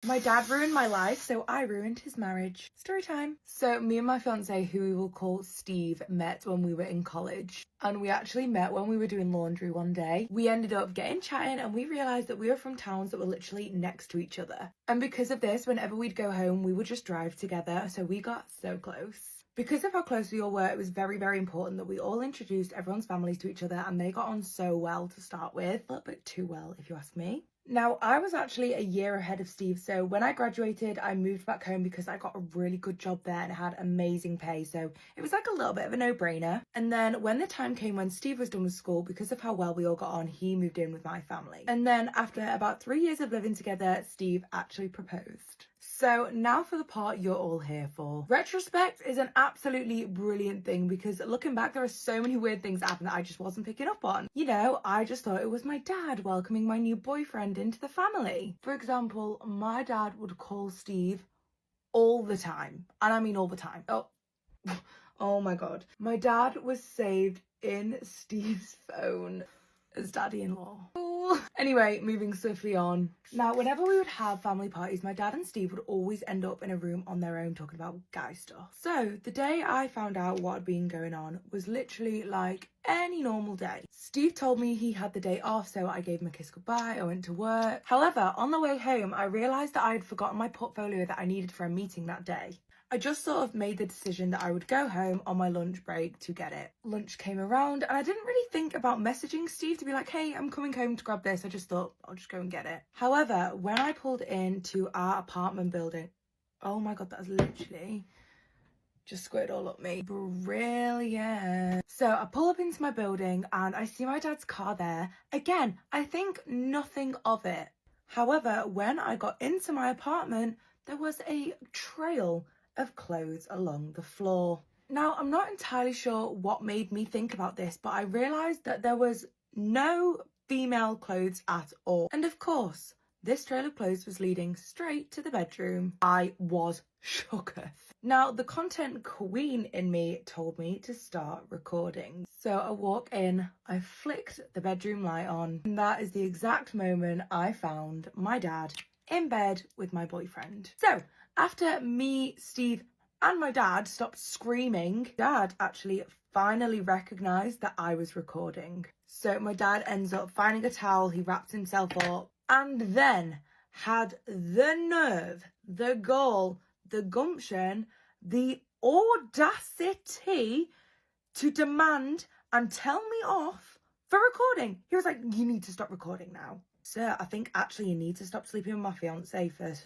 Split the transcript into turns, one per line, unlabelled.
My dad ruined my life, so I ruined his marriage. Story time. So me and my fiance, who we will call Steve, met when we were in college. And we actually met when we were doing laundry one day. We ended up getting chatting and we realised that we were from towns that were literally next to each other. And because of this, whenever we'd go home, we would just drive together. So we got so close. Because of how close we all were, it was very, very important that we all introduced everyone's families to each other, and they got on so well to start with. A little bit too well, if you ask me. Now, I was actually a year ahead of Steve, so when I graduated, I moved back home because I got a really good job there and it had amazing pay, so it was like a little bit of a no-brainer. And then when the time came when Steve was done with school, because of how well we all got on, he moved in with my family. And then after about 3 years of living together, Steve actually proposed. So now for the part you're all here for. Retrospect is an absolutely brilliant thing because looking back, there are so many weird things that happened that I just wasn't picking up on. You know, I just thought it was my dad welcoming my new boyfriend into the family. For example, my dad would call Steve all the time. And I mean all the time. Oh my God. My dad was saved in Steve's phone as daddy-in-law. Anyway, moving swiftly on. Now, whenever we would have family parties, my dad and Steve would always end up in a room on their own talking about guy stuff. So the day I found out what had been going on was literally like any normal day. Steve told me he had the day off, so I gave him a kiss goodbye. I went to work. However, on the way home, I realised that I had forgotten my portfolio that I needed for a meeting that day. I just sort of made the decision that I would go home on my lunch break to get it. Lunch came around and I didn't really think about messaging Steve to be like, hey, I'm coming home to grab this. I just thought I'll just go and get it. However, when I pulled into our apartment building, oh my God, that's literally just squirted all up me. Brilliant. So I pull up into my building and I see my dad's car there. Again, I think nothing of it. However, when I got into my apartment, there was a trail of clothes along the floor. Now, I'm not entirely sure what made me think about this, but I realised that there was no female clothes at all. And of course, this trail of clothes was leading straight to the bedroom. I was shooketh. Now, the content queen in me told me to start recording. So I walk in, I flicked the bedroom light on, and that is the exact moment I found my dad in bed with my boyfriend. So after me, Steve, and my dad stopped screaming, Dad actually finally recognised that I was recording. So my dad ends up finding a towel, he wrapped himself up, and then had the nerve, the gall, the gumption, the audacity to demand and tell me off for recording. He was like, you need to stop recording now. Sir, I think actually you need to stop sleeping with my fiance first.